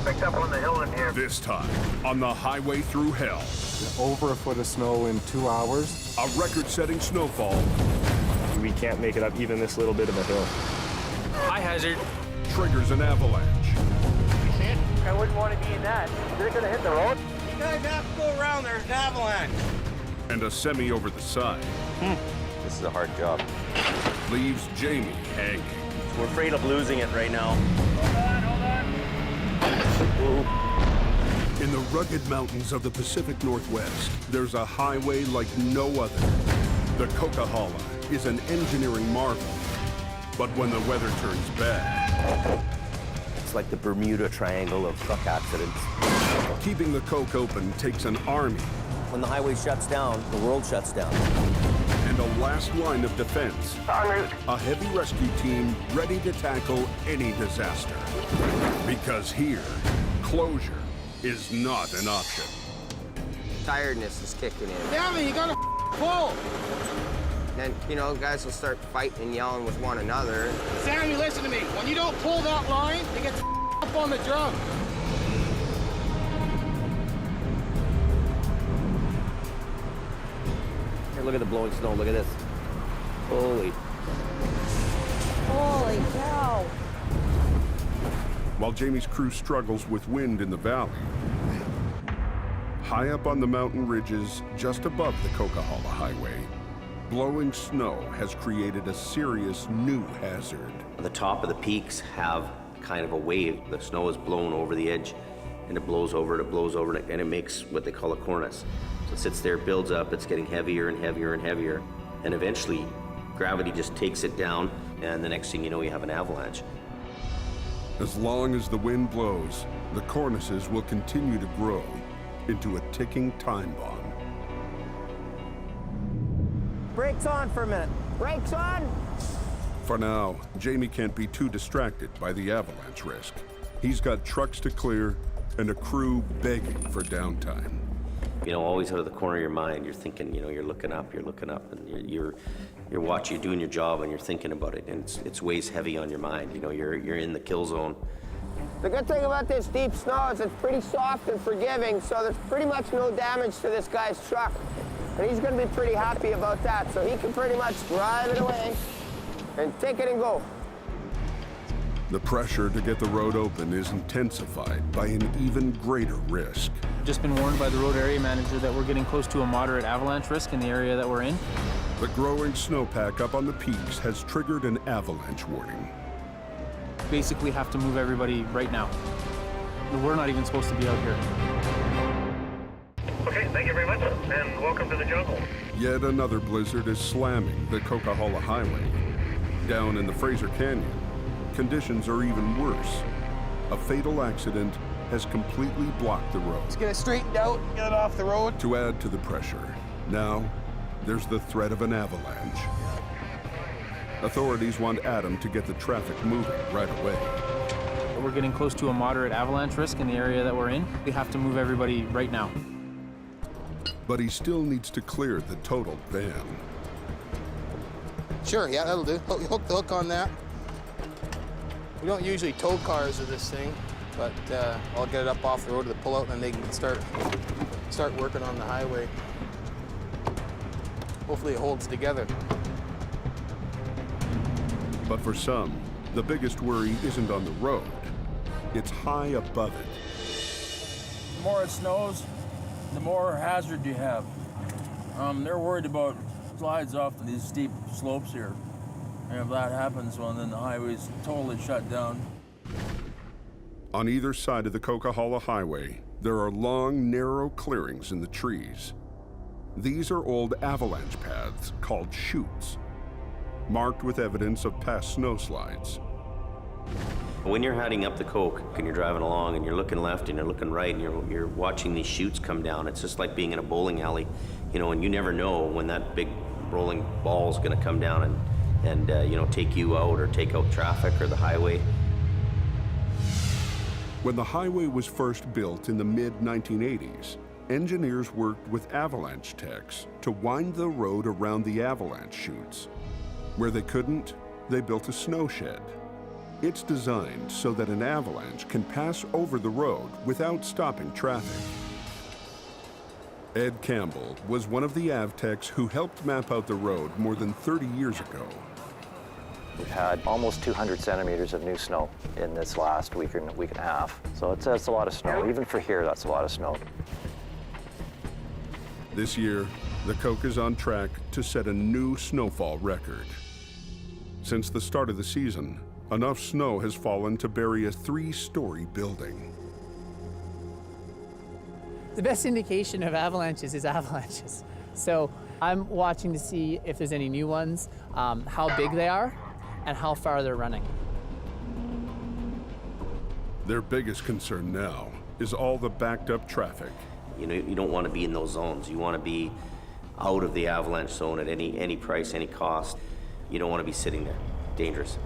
picked up on the hill in here. This time, on the highway through hell. Over a foot of snow in 2 hours. A record-setting snowfall. We can't make it up even this little bit of a hill. High hazard. Triggers an avalanche. You see it? I wouldn't want to be in that. Is it going to hit the road? You guys have to go around. There's an avalanche. And a semi over the side. This is a hard job. Leaves Jamie hanging. We're afraid of losing it right now. Hold on. In the rugged mountains of the Pacific Northwest, there's a highway like no other. The Coquihalla is an engineering marvel. But when the weather turns bad... It's like the Bermuda Triangle of truck accidents. Keeping the Coke open takes an army. When the highway shuts down, the world shuts down. And a last line of defense. En route. A heavy rescue team ready to tackle any disaster. Because here, closure is not an option. Tiredness is kicking in. Damn it, you gotta pull. Then, you know, guys will start fighting and yelling with one another. Sammy, listen to me. When you don't pull that line, it gets up on the drum. Here, look at the blowing snow. Look at this. Holy. Holy cow. While Jamie's crew struggles with wind in the valley, high up on the mountain ridges just above the Coquihalla Highway, blowing snow has created a serious new hazard. The top of the peaks have kind of a wave. The snow is blown over the edge, and it blows over it, and it makes what they call a cornice. So it sits there, builds up, it's getting heavier and heavier and heavier, and eventually gravity just takes it down, and the next thing you know, you have an avalanche. As long as the wind blows, the cornices will continue to grow into a ticking time bomb. Brakes on for a minute. Brakes on! For now, Jamie can't be too distracted by the avalanche risk. He's got trucks to clear and a crew begging for downtime. You know, always out of the corner of your mind, you're thinking, you know, you're looking up, and you're watching, you're doing your job, and you're thinking about it, and it's weighs heavy on your mind. You know, you're in the kill zone. The good thing about this deep snow is it's pretty soft and forgiving, so there's pretty much no damage to this guy's truck. And he's going to be pretty happy about that, so he can pretty much drive it away and take it and go. The pressure to get the road open is intensified by an even greater risk. Just been warned by the road area manager that we're getting close to a moderate avalanche risk in the area that we're in. The growing snowpack up on the peaks has triggered an avalanche warning. Basically have to move everybody right now. We're not even supposed to be out here. Okay, thank you very much, and welcome to the jungle. Yet another blizzard is slamming the Coquihalla Highway. Down in the Fraser Canyon, conditions are even worse. A fatal accident has completely blocked the road. Let's get it straightened out, get it off the road. To add to the pressure, now there's the threat of an avalanche. Authorities want Adam to get the traffic moving right away. We're getting close to a moderate avalanche risk in the area that we're in. We have to move everybody right now. But he still needs to clear the totaled van. Sure, yeah, that'll do. Hook the hook on that. We don't usually tow cars with this thing, but I'll get it up off the road to the pullout, and then they can start working on the highway. Hopefully it holds together. But for some, the biggest worry isn't on the road. It's high above it. The more it snows, the more hazard you have. They're worried about slides off these steep slopes here. And if that happens, well, then the highway's totally shut down. On either side of the Coquihalla Highway, there are long, narrow clearings in the trees. These are old avalanche paths called chutes, marked with evidence of past snowslides. When you're heading up the Coke and you're driving along and you're looking left and you're looking right and you're watching these chutes come down, it's just like being in a bowling alley, you know, and you never know when that big rolling ball is going to come down and you know, take you out or take out traffic or the highway. When the highway was first built in the mid-1980s, engineers worked with avalanche techs to wind the road around the avalanche chutes. Where they couldn't, they built a snow shed. It's designed so that an avalanche can pass over the road without stopping traffic. Ed Campbell was one of the AvTechs who helped map out the road more than 30 years ago. We've had almost 200 centimeters of new snow in this last week and a half. So it's a lot of snow. Even for here, that's a lot of snow. This year, the Coke is on track to set a new snowfall record. Since the start of the season, enough snow has fallen to bury a 3-story building. The best indication of avalanches is avalanches. So I'm watching to see if there's any new ones, how big they are, and how far they're running. Their biggest concern now is all the backed up traffic. You know, you don't want to be in those zones. You want to be out of the avalanche zone at any price, any cost. You don't want to be sitting there. Dangerous.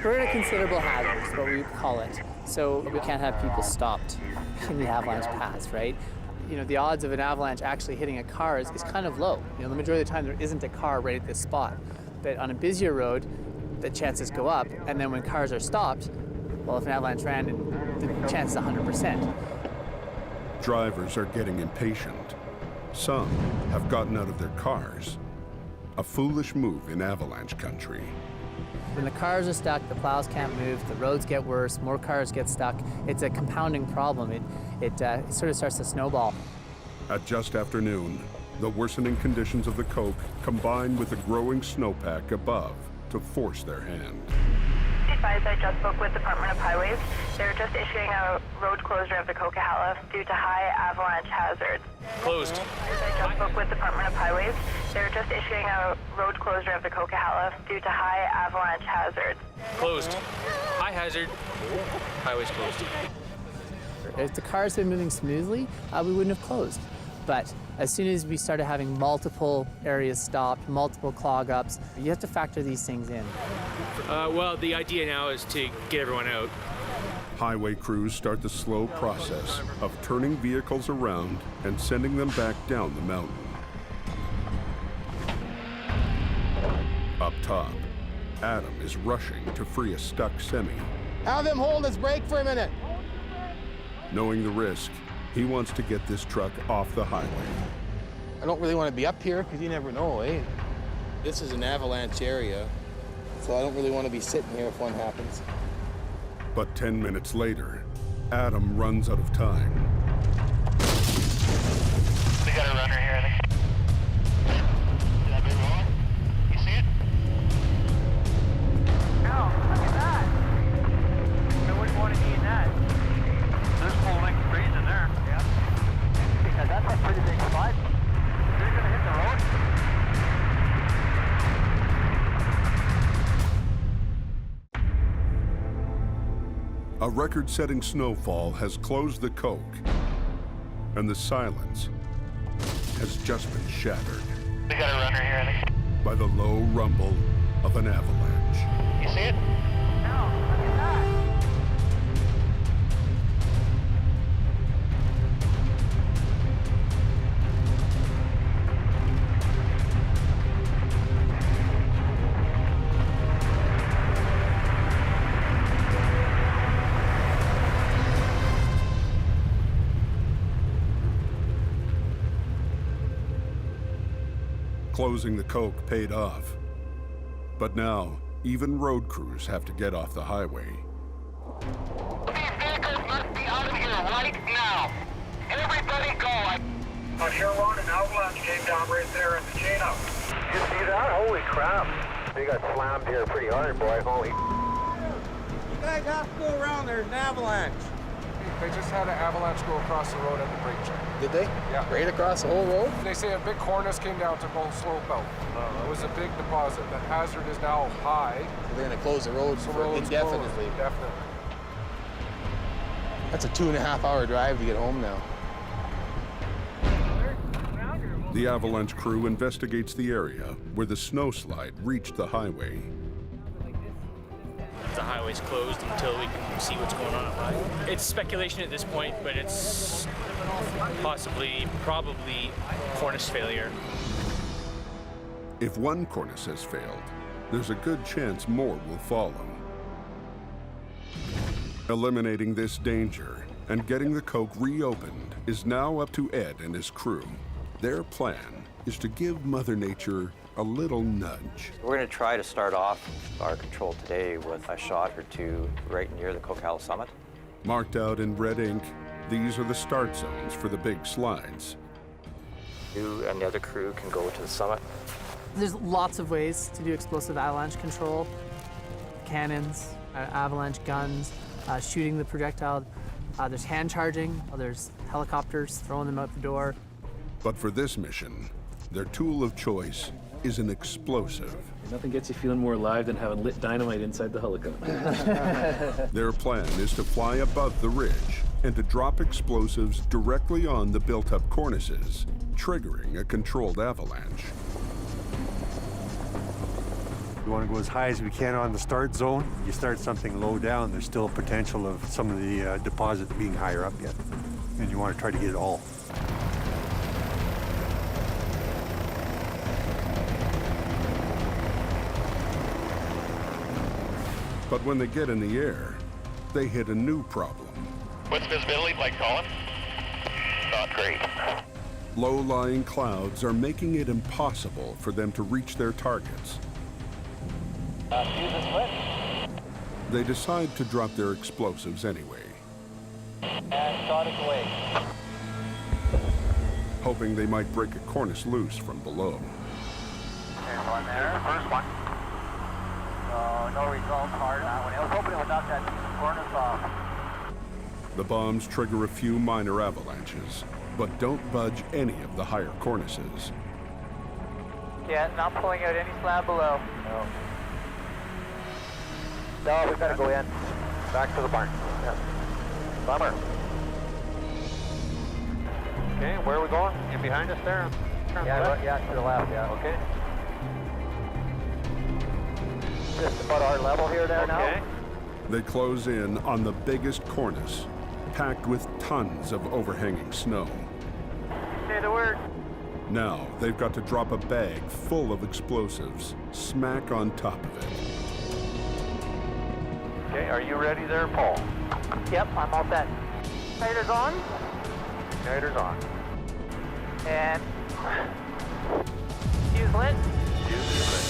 We're at a considerable hazard, is what we call it. So we can't have people stopped in the avalanche paths, right? You know, the odds of an avalanche actually hitting a car is kind of low. You know, the majority of the time there isn't a car right at this spot. But on a busier road, the chances go up. And then when cars are stopped, well, if an avalanche ran, the chance is 100%. Drivers are getting impatient. Some have gotten out of their cars. A foolish move in avalanche country. When the cars are stuck, the plows can't move, the roads get worse, more cars get stuck. It's a compounding problem. It sort of starts to snowball. At just after noon, the worsening conditions of the Coke combine with the growing snowpack above to force their hand. Advised, I just spoke with Department of Highways. They're just issuing a road closure of the Coquihalla due to high avalanche hazards. Closed. I just spoke with Department of Highways. They're just issuing a road closure of the Coquihalla due to high avalanche hazards. Closed. High hazard. Highway's closed. If the cars had been moving smoothly, we wouldn't have closed. But as soon as we started having multiple areas stopped, multiple clog ups, you have to factor these things in. Well, the idea now is to get everyone out. Highway crews start the slow process of turning vehicles around and sending them back down the mountain. Up top, Adam is rushing to free a stuck semi. Have him hold his brake for a minute. Knowing the risk, he wants to get this truck off the highway. I don't really want to be up here because you never know, eh? This is an avalanche area, so I don't really want to be sitting here if one happens. But 10 minutes later, Adam runs out of time. We got a runner here, I think. Is that big rolling? You see it? No, look at that. I wouldn't want to be in that. There's full-length trees in there. Yeah. Because that's a pretty big spot. You're going to hit the road. A record-setting snowfall has closed the Coke, and the silence has just been shattered. We got a runner here, I think. By the low rumble of an avalanche. You see it? No, look at that. Closing the Coke paid off. But now, even road crews have to get off the highway. These vehicles must be out of here right now. Everybody go. On here one, an avalanche came down right there in the chain up. You see that? Holy crap. They got slammed here pretty hard, boy. Holy. You guys have to go around. There's an avalanche. They just had an avalanche go across the road at the brake check. Did they? Yeah. Right across the whole road? They say a big cornice came down to both slope out. It was a big deposit. The hazard is now high. So they're going to close the road So for road's indefinitely. closed, indefinitely. That's a 2.5-hour drive to get home now. The avalanche crew investigates the area where the snowslide reached the highway. The highway's closed until we can see what's going on. It's speculation at this point, but it's probably cornice failure. If one cornice has failed, there's a good chance more will follow. Eliminating this danger and getting the coke reopened is now up to Ed and his crew. Their plan is to give Mother Nature a little nudge. We're going to try to start off our control today with a shot or two right near the Coquihalla summit. Marked out in red ink, these are the start zones for the big slides. You and the other crew can go to the summit. There's lots of ways to do explosive avalanche control. Cannons, avalanche guns, shooting the projectile. There's hand charging, there's helicopters throwing them out the door. But for this mission, their tool of choice is an explosive. Nothing gets you feeling more alive than having lit dynamite inside the helicopter. Their plan is to fly above the ridge and to drop explosives directly on the built-up cornices, triggering a controlled avalanche. We want to go as high as we can on the start zone. You start something low down, there's still potential of some of the deposit being higher up yet. And you want to try to get it all. But when they get in the air, they hit a new problem. What's visibility like, Colin? Not great. Low-lying clouds are making it impossible for them to reach their targets. Fuse is split. They decide to drop their explosives anyway, And shot it away. hoping they might break a cornice loose from below. There's one there. The first one. No result, hard on that one. I was hoping it would knock that cornice off. The bombs trigger a few minor avalanches, but don't budge any of the higher cornices. Yeah, not pulling out any slab below. No, we've got to go in. Back to the barn. Yeah. Bummer. Okay, where are we going? You behind us there? Yeah, to the left, yeah. Okay. Just about our level here now. They close in on the biggest cornice, packed with tons of overhanging snow. Say the word. Now they've got to drop a bag full of explosives smack on top of it. Okay, are you ready there, Paul? Yep, I'm all set. Igniter's on. Igniter's on. And fuse lit. Fuse lit.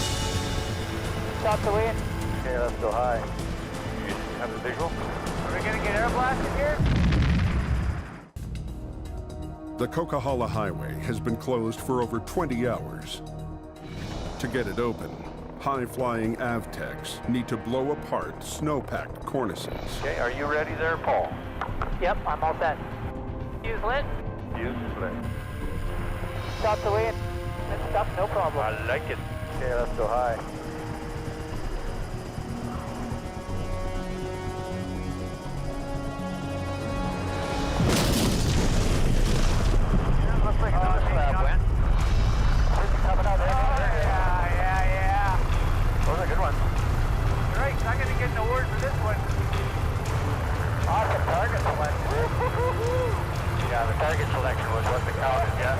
Stop the wind. Okay, let's go high. You have the visual? Are we gonna get air blasted here? The Coquihalla Highway has been closed for over 20 hours. To get it open, high-flying AvTechs need to blow apart snow-packed cornices. Okay, are you ready there, Paul? Yep, I'm all set. Fuse lit. Fuse lit. Stop the wind. Let's stop, no problem. I like it. Okay, let's go high. Looks like another slab went. Coming out there. Yeah. Those are good ones. Right, I'm gonna get an award for this one. Awesome target selection. Yeah, the target selection was what the counted, yeah.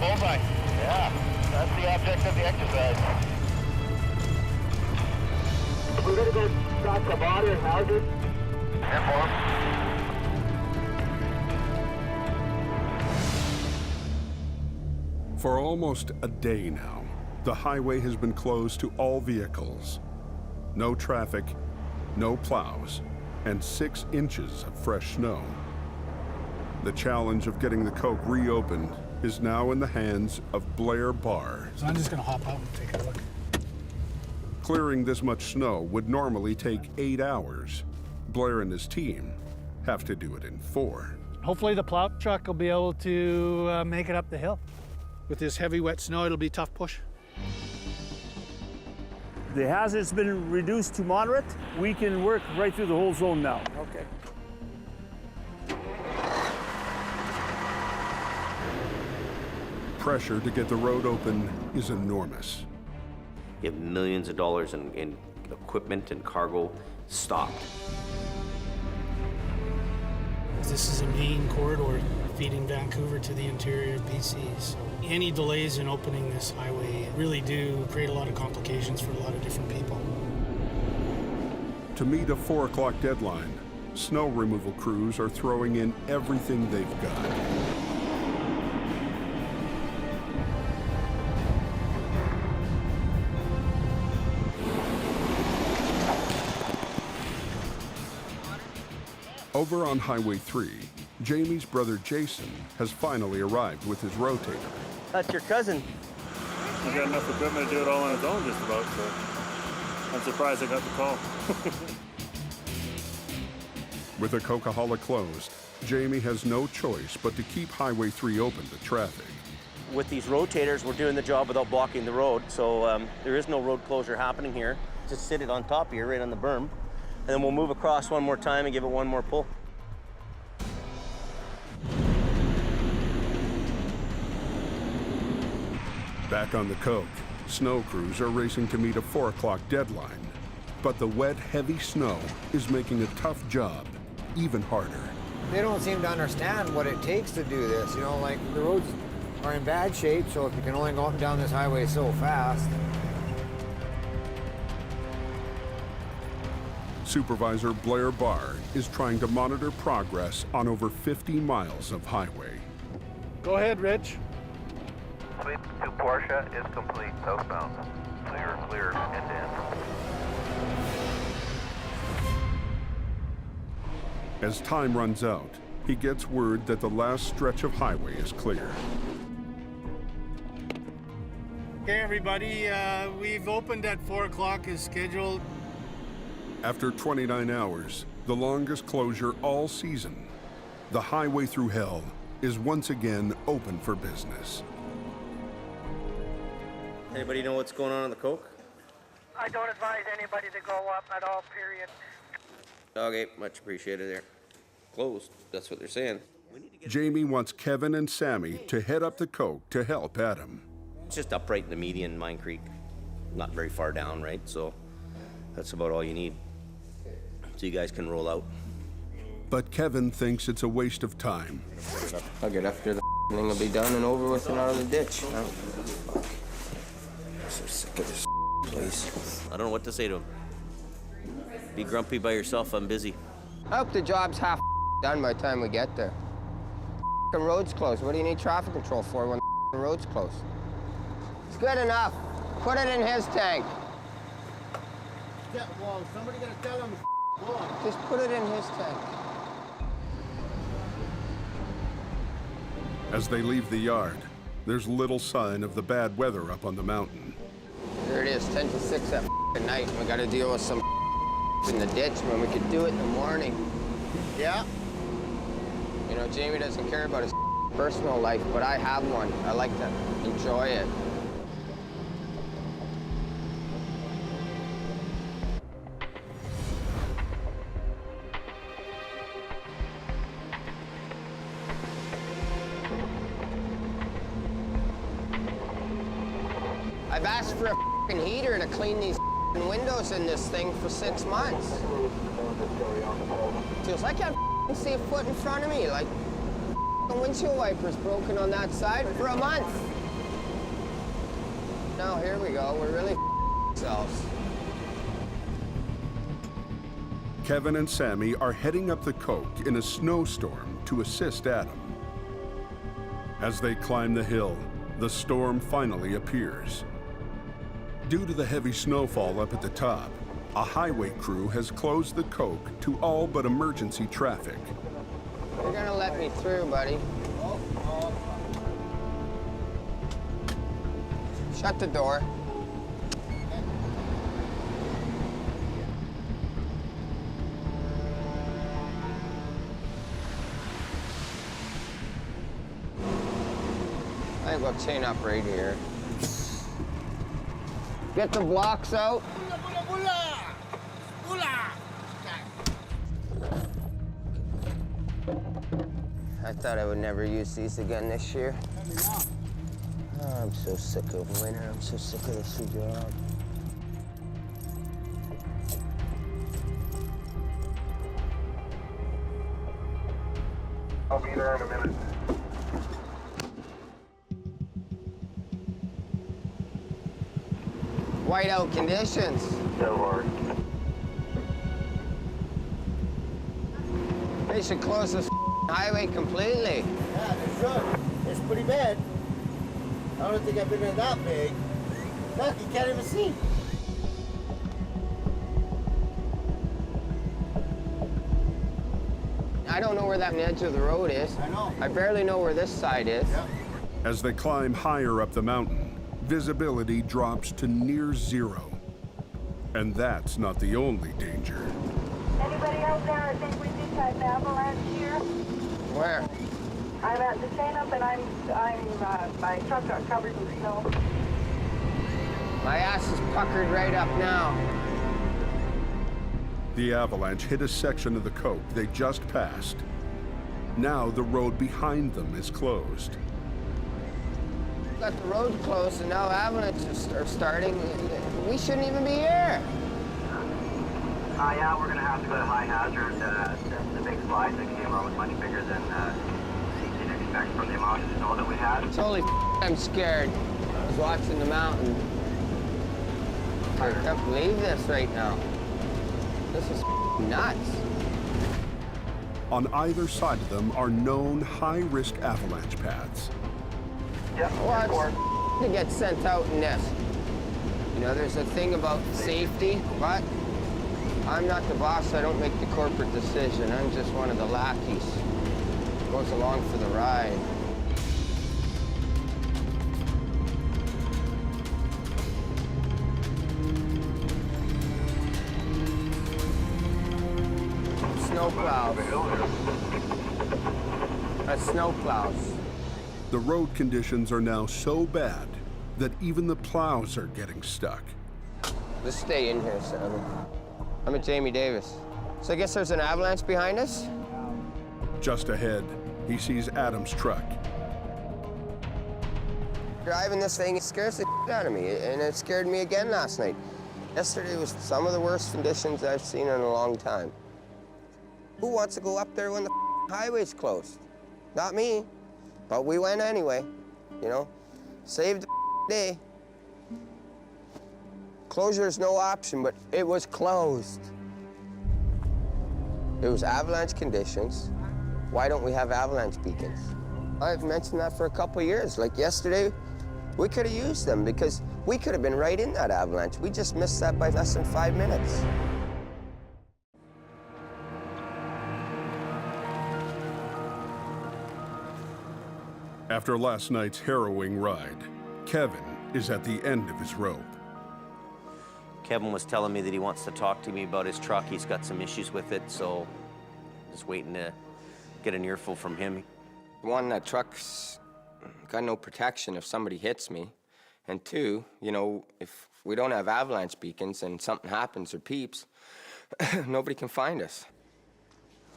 Bullseye. Yeah, that's the object of the exercise. We're gonna go stop the body and houses. Airborne. For almost a day now, the highway has been closed to all vehicles. No traffic, no plows, and 6 inches of fresh snow. The challenge of getting the Coke reopened is now in the hands of Blair Barr. So I'm just gonna hop out and take a look. Clearing this much snow would normally take 8 hours. Blair and his team have to do it in 4. Hopefully the plow truck will be able to make it up the hill. With this heavy, wet snow, it'll be a tough push. The hazard's been reduced to moderate. We can work right through the whole zone now. Okay. Pressure to get the road open is enormous. You have millions of dollars in equipment and cargo stopped. This is a main corridor feeding Vancouver to the interior of BC, so Any delays in opening this highway really do create a lot of complications for a lot of different people. To meet a 4 o'clock deadline, snow removal crews are throwing in everything they've got. Over on Highway 3, Jamie's brother Jason has finally arrived with his Rotator. That's your cousin. He's got enough equipment to do it all on his own just about, so I'm surprised I got the call. With the Coquihalla closed, Jamie has no choice but to keep Highway 3 open to traffic. With these rotators, we're doing the job without blocking the road, so there is no road closure happening here. Just sit it on top here, right on the berm, and then we'll move across one more time and give it one more pull. Back on the Coke, snow crews are racing to meet a 4 o'clock deadline. But the wet, heavy snow is making a tough job even harder. They don't seem to understand what it takes to do this. You know, like the roads are in bad shape, so if you can only go up and down this highway so fast. Supervisor Blair Barr is trying to monitor progress on over 50 miles of highway. Go ahead, Rich. Sweep to Porsche is complete, southbound. Clear, end to end. As time runs out, he gets word that the last stretch of highway is clear. Okay, everybody, we've opened at 4 o'clock as scheduled. After 29 hours, the longest closure all season, the highway through hell is once again open for business. Anybody know what's going on in the Coke? I don't advise anybody to go up at all, period. Okay, much appreciated there. Closed, that's what they're saying. Jamie wants Kevin and Sammy to head up the Coke to help Adam. It's just up right in the median, Mine Creek. Not very far down, right? So that's about all you need. So you guys can roll out. But Kevin thinks it's a waste of time. I'll get after the thing will be done and over with and out of the ditch. I'm so sick of this place. I don't know what to say to him. Be grumpy by yourself, I'm busy. I hope the job's half done by the time we get there. The road's closed. What do you need traffic control for when the road's closed? It's good enough. Put it in his tank. Yeah, well, somebody gotta tell him. Just put it in his tank. As they leave the yard, there's little sign of the bad weather up on the mountain. There it is, 10 to 6 at night. We gotta deal with some in the ditch when we could do it in the morning. Yeah. You know, Jamie doesn't care about his personal life, but I have one. I like to enjoy it. I've asked for a heater to clean these windows in this thing for 6 months. Feels like I can't see a foot in front of me, like the windshield wiper's broken on that side for a month. Now here we go, we're really ourselves. Kevin and Sammy are heading up the Coke in a snowstorm to assist Adam. As they climb the hill, the storm finally appears. Due to the heavy snowfall up at the top, a highway crew has closed the Coke to all but emergency traffic. You're gonna let me through, buddy. Shut the door. I think we'll chain up right here. Get the blocks out. I thought I would never use these again this year. Oh, I'm so sick of winter. I'm so sick of this job. I'll be there in a minute. whiteout conditions. They should close this highway completely. Yeah, they should. It's pretty bad. I don't think I've been in that big. Look, you can't even see. I don't know where that edge of the road is. I know. I barely know where this side is. Yep. As they climb higher up the mountain, visibility drops to near zero. And that's not the only danger. Anybody out there? I think we just had an avalanche here. Where? I'm at the chain up and my truck got covered in snow. My ass is puckered right up now. The avalanche hit a section of the coke they just passed. Now the road behind them is closed. Got the road closed and now avalanches are starting. We shouldn't even be here. Yeah, we're going to have to go to high hazard. The big slides that came out was much bigger than you can expect from the amount of snow that we had. Holy I'm scared. I was watching the mountain. I can't believe this right now. This is nuts. On either side of them are known high-risk avalanche paths. Well, to get sent out in this. You know, there's a thing about safety, but I'm not the boss. I don't make the corporate decision. I'm just one of the lackeys. Goes along for the ride. Snowplows. That's snowplows. The road conditions are now so bad that even the plows are getting stuck. Let's stay in here, Sammy. I'm at Jamie Davis. So I guess there's an avalanche behind us? Just ahead, he sees Adam's truck. Driving this thing, it scares the out of me, and it scared me again last night. Yesterday was some of the worst conditions I've seen in a long time. Who wants to go up there when the highway's closed? Not me, but we went anyway, you know? Saved the day. Closure is no option, but it was closed. It was avalanche conditions. Why don't we have avalanche beacons? I've mentioned that for a couple of years. Like yesterday, we could have used them because we could have been right in that avalanche. We just missed that by less than 5 minutes. After last night's harrowing ride, Kevin is at the end of his rope. Kevin was telling me that he wants to talk to me about his truck. He's got some issues with it, so just waiting to get an earful from him. One, that truck's got no protection if somebody hits me. And two, you know, if we don't have avalanche beacons and something happens or peeps, nobody can find us.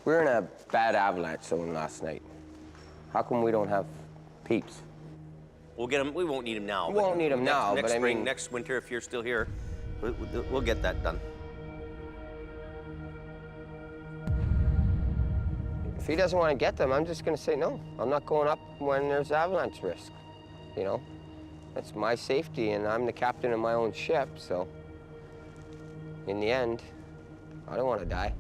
We were in a bad avalanche zone last night. How come we don't have peeps? We'll get them. We won't need them now. We won't need them now, next but spring, I mean, next winter, if you're still here, we'll get that done. if he doesn't want to get them, I'm just going to say no. I'm not going up when there's avalanche risk, you know? That's my safety, and I'm the captain of my own ship, so in the end, I don't want to die.